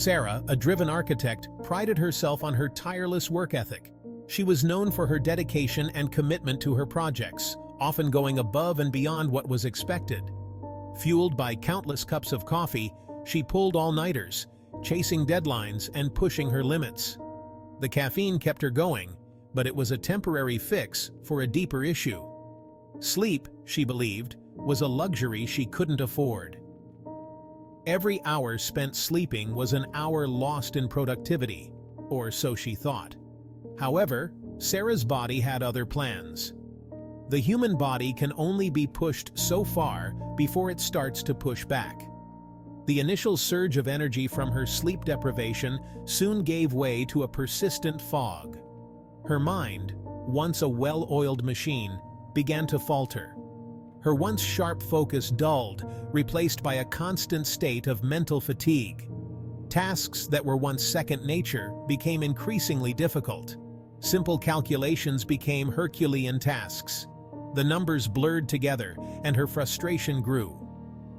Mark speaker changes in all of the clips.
Speaker 1: Sarah, a driven architect, prided herself on her tireless work ethic. She was known for her dedication and commitment to her projects, often going above and beyond what was expected. Fueled by countless cups of coffee, she pulled all-nighters, chasing deadlines and pushing her limits. The caffeine kept her going, but it was a temporary fix for a deeper issue. Sleep, she believed, was a luxury she couldn't afford. Every hour spent sleeping was an hour lost in productivity, or so she thought. However, Sarah's body had other plans. The human body can only be pushed so far before it starts to push back. The initial surge of energy from her sleep deprivation soon gave way to a persistent fog. Her mind, once a well-oiled machine, began to falter. Her once sharp focus dulled, replaced by a constant state of mental fatigue. Tasks that were once second nature became increasingly difficult. Simple calculations became Herculean tasks. The numbers blurred together, and her frustration grew.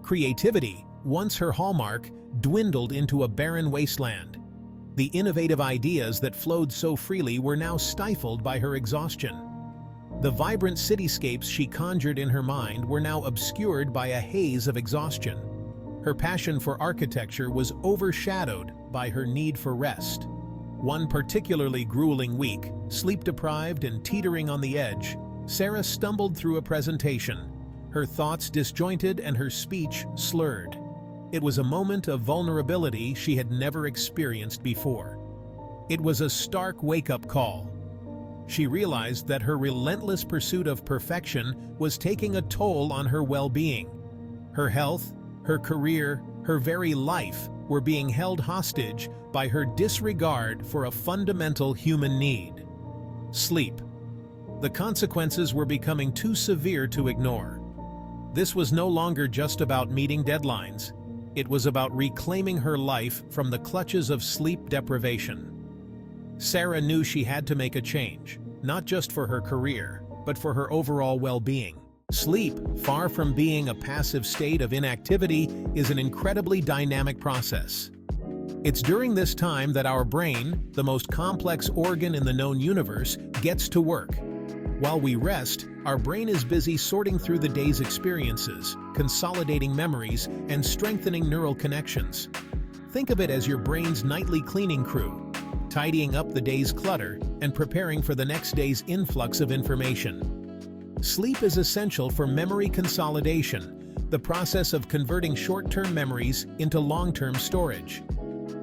Speaker 1: Creativity, once her hallmark, dwindled into a barren wasteland. The innovative ideas that flowed so freely were now stifled by her exhaustion. The vibrant cityscapes she conjured in her mind were now obscured by a haze of exhaustion. Her passion for architecture was overshadowed by her need for rest. One particularly grueling week, sleep-deprived and teetering on the edge, Sarah stumbled through a presentation, her thoughts disjointed and her speech slurred. It was a moment of vulnerability she had never experienced before. It was a stark wake-up call. She realized that her relentless pursuit of perfection was taking a toll on her well-being. Her health, her career, her very life were being held hostage by her disregard for a fundamental human need: sleep. The consequences were becoming too severe to ignore. This was no longer just about meeting deadlines. It was about reclaiming her life from the clutches of sleep deprivation. Sarah knew she had to make a change, not just for her career, but for her overall well-being. Sleep, far from being a passive state of inactivity, is an incredibly dynamic process. It's during this time that our brain, the most complex organ in the known universe, gets to work. While we rest, our brain is busy sorting through the day's experiences, consolidating memories, and strengthening neural connections. Think of it as your brain's nightly cleaning crew, tidying up the day's clutter and preparing for the next day's influx of information. Sleep is essential for memory consolidation, the process of converting short-term memories into long-term storage.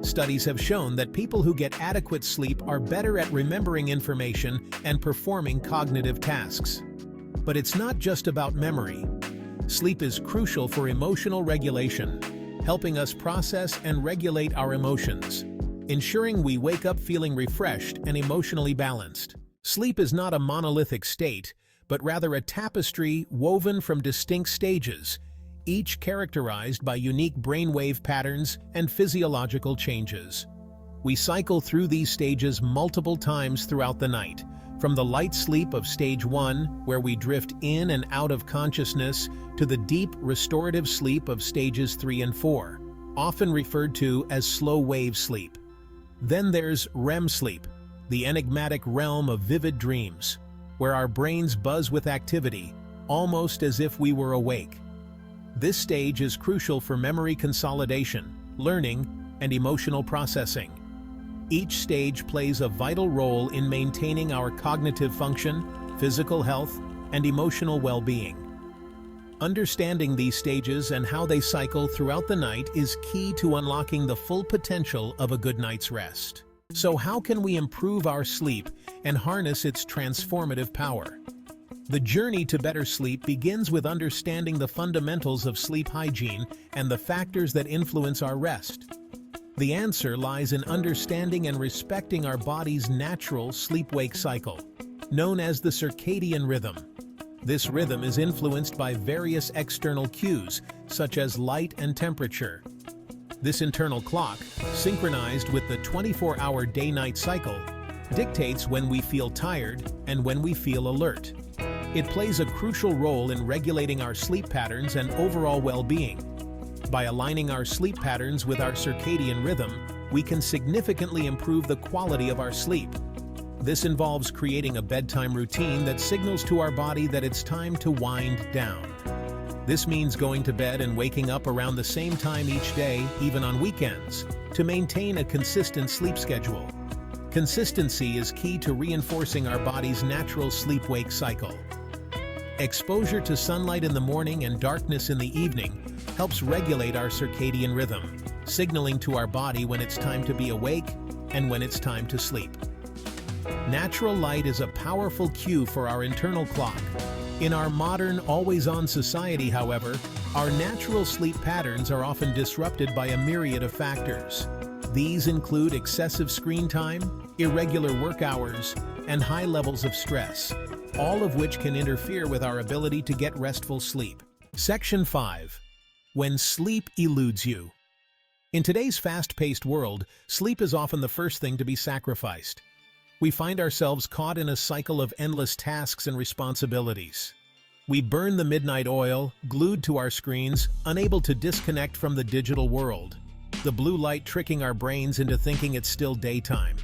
Speaker 1: Studies have shown that people who get adequate sleep are better at remembering information and performing cognitive tasks. But it's not just about memory. Sleep is crucial for emotional regulation, helping us process and regulate our emotions, ensuring we wake up feeling refreshed and emotionally balanced. Sleep is not a monolithic state, but rather a tapestry woven from distinct stages, each characterized by unique brainwave patterns and physiological changes. We cycle through these stages multiple times throughout the night, from the light sleep of stage 1, where we drift in and out of consciousness, to the deep restorative sleep of stages 3 and 4, often referred to as slow-wave sleep. Then there's REM sleep, the enigmatic realm of vivid dreams, where our brains buzz with activity, almost as if we were awake. This stage is crucial for memory consolidation, learning, and emotional processing. Each stage plays a vital role in maintaining our cognitive function, physical health, and emotional well-being. Understanding these stages and how they cycle throughout the night is key to unlocking the full potential of a good night's rest. So how can we improve our sleep and harness its transformative power? The journey to better sleep begins with understanding the fundamentals of sleep hygiene and the factors that influence our rest. The answer lies in understanding and respecting our body's natural sleep-wake cycle, known as the circadian rhythm. This rhythm is influenced by various external cues, such as light and temperature. This internal clock, synchronized with the 24-hour day-night cycle, dictates when we feel tired and when we feel alert. It plays a crucial role in regulating our sleep patterns and overall well-being. By aligning our sleep patterns with our circadian rhythm, we can significantly improve the quality of our sleep. This involves creating a bedtime routine that signals to our body that it's time to wind down. This means going to bed and waking up around the same time each day, even on weekends, to maintain a consistent sleep schedule. Consistency is key to reinforcing our body's natural sleep-wake cycle. Exposure to sunlight in the morning and darkness in the evening helps regulate our circadian rhythm, signaling to our body when it's time to be awake and when it's time to sleep. Natural light is a powerful cue for our internal clock. In our modern, always-on society, however, our natural sleep patterns are often disrupted by a myriad of factors. These include excessive screen time, irregular work hours, and high levels of stress, all of which can interfere with our ability to get restful sleep. Section 5. When sleep eludes you. In today's fast-paced world, sleep is often the first thing to be sacrificed. We find ourselves caught in a cycle of endless tasks and responsibilities. We burn the midnight oil, glued to our screens, unable to disconnect from the digital world, the blue light tricking our brains into thinking it's still daytime.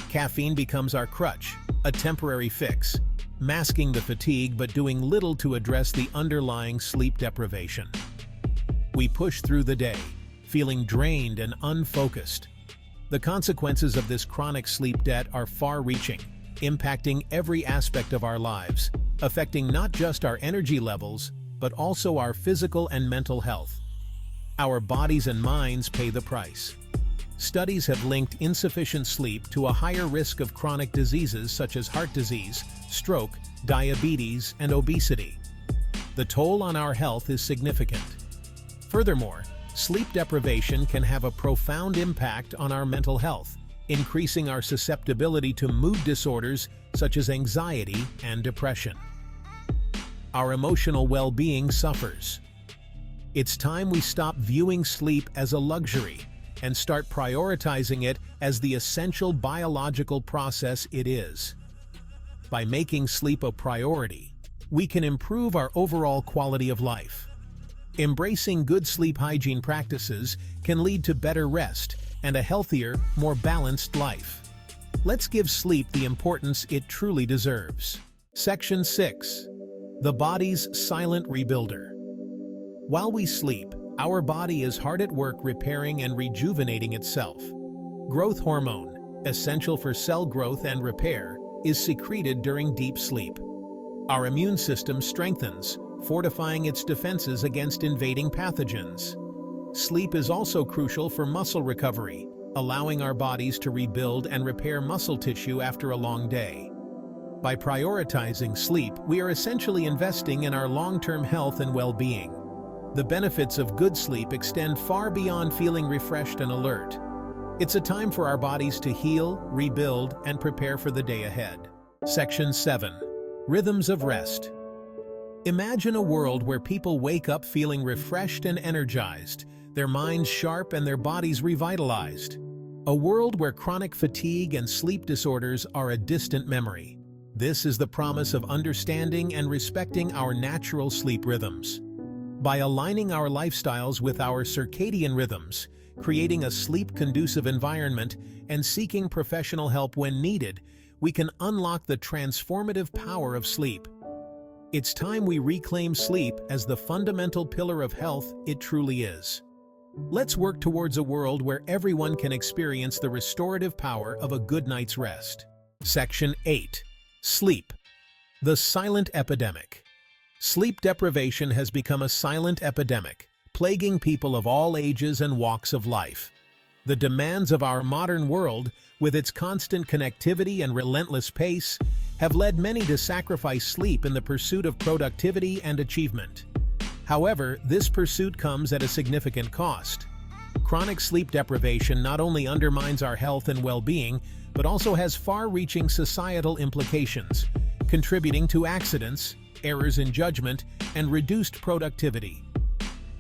Speaker 1: Caffeine becomes our crutch, a temporary fix, masking the fatigue but doing little to address the underlying sleep deprivation. We push through the day, feeling drained and unfocused. The consequences of this chronic sleep debt are far-reaching, impacting every aspect of our lives, affecting not just our energy levels, but also our physical and mental health. Our bodies and minds pay the price. Studies have linked insufficient sleep to a higher risk of chronic diseases such as heart disease, stroke, diabetes, and obesity. The toll on our health is significant. Furthermore, sleep deprivation can have a profound impact on our mental health, increasing our susceptibility to mood disorders such as anxiety and depression. Our emotional well-being suffers. It's time we stop viewing sleep as a luxury and start prioritizing it as the essential biological process it is. By making sleep a priority, we can improve our overall quality of life. Embracing good sleep hygiene practices can lead to better rest and a healthier, more balanced life. Let's give sleep the importance it truly deserves. Section 6. The body's silent rebuilder. While we sleep, our body is hard at work repairing and rejuvenating itself. Growth hormone, essential for cell growth and repair, is secreted during deep sleep. Our immune system strengthens, fortifying its defenses against invading pathogens. Sleep is also crucial for muscle recovery, allowing our bodies to rebuild and repair muscle tissue after a long day. By prioritizing sleep, we are essentially investing in our long-term health and well-being. The benefits of good sleep extend far beyond feeling refreshed and alert. It's a time for our bodies to heal, rebuild, and prepare for the day ahead. Section 7. Rhythms of rest. Imagine a world where people wake up feeling refreshed and energized, their minds sharp and their bodies revitalized. A world where chronic fatigue and sleep disorders are a distant memory. This is the promise of understanding and respecting our natural sleep rhythms. By aligning our lifestyles with our circadian rhythms, creating a sleep-conducive environment, and seeking professional help when needed, we can unlock the transformative power of sleep. It's time we reclaim sleep as the fundamental pillar of health it truly is. Let's work towards a world where everyone can experience the restorative power of a good night's rest. Section 8. Sleep. The silent epidemic. Sleep deprivation has become a silent epidemic, plaguing people of all ages and walks of life. The demands of our modern world, with its constant connectivity and relentless pace, have led many to sacrifice sleep in the pursuit of productivity and achievement. However, this pursuit comes at a significant cost. Chronic sleep deprivation not only undermines our health and well-being, but also has far-reaching societal implications, contributing to accidents, errors in judgment, and reduced productivity.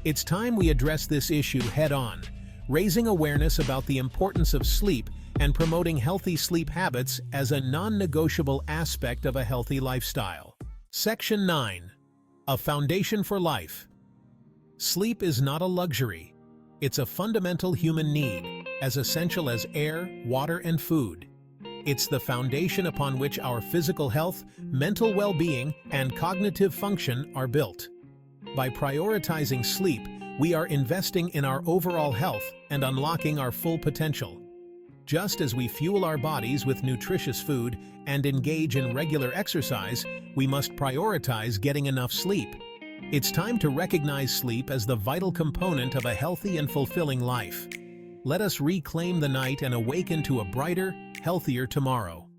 Speaker 1: It's time we address this issue head-on, raising awareness about the importance of sleep and promoting healthy sleep habits as a non-negotiable aspect of a healthy lifestyle. Section 9. A foundation for life. Sleep is not a luxury. It's a fundamental human need, as essential as air, water, and food. It's the foundation upon which our physical health, mental well-being, and cognitive function are built. By prioritizing sleep, we are investing in our overall health and unlocking our full potential. Just as we fuel our bodies with nutritious food and engage in regular exercise, we must prioritize getting enough sleep. It's time to recognize sleep as the vital component of a healthy and fulfilling life. Let us reclaim the night and awaken to a brighter, healthier tomorrow.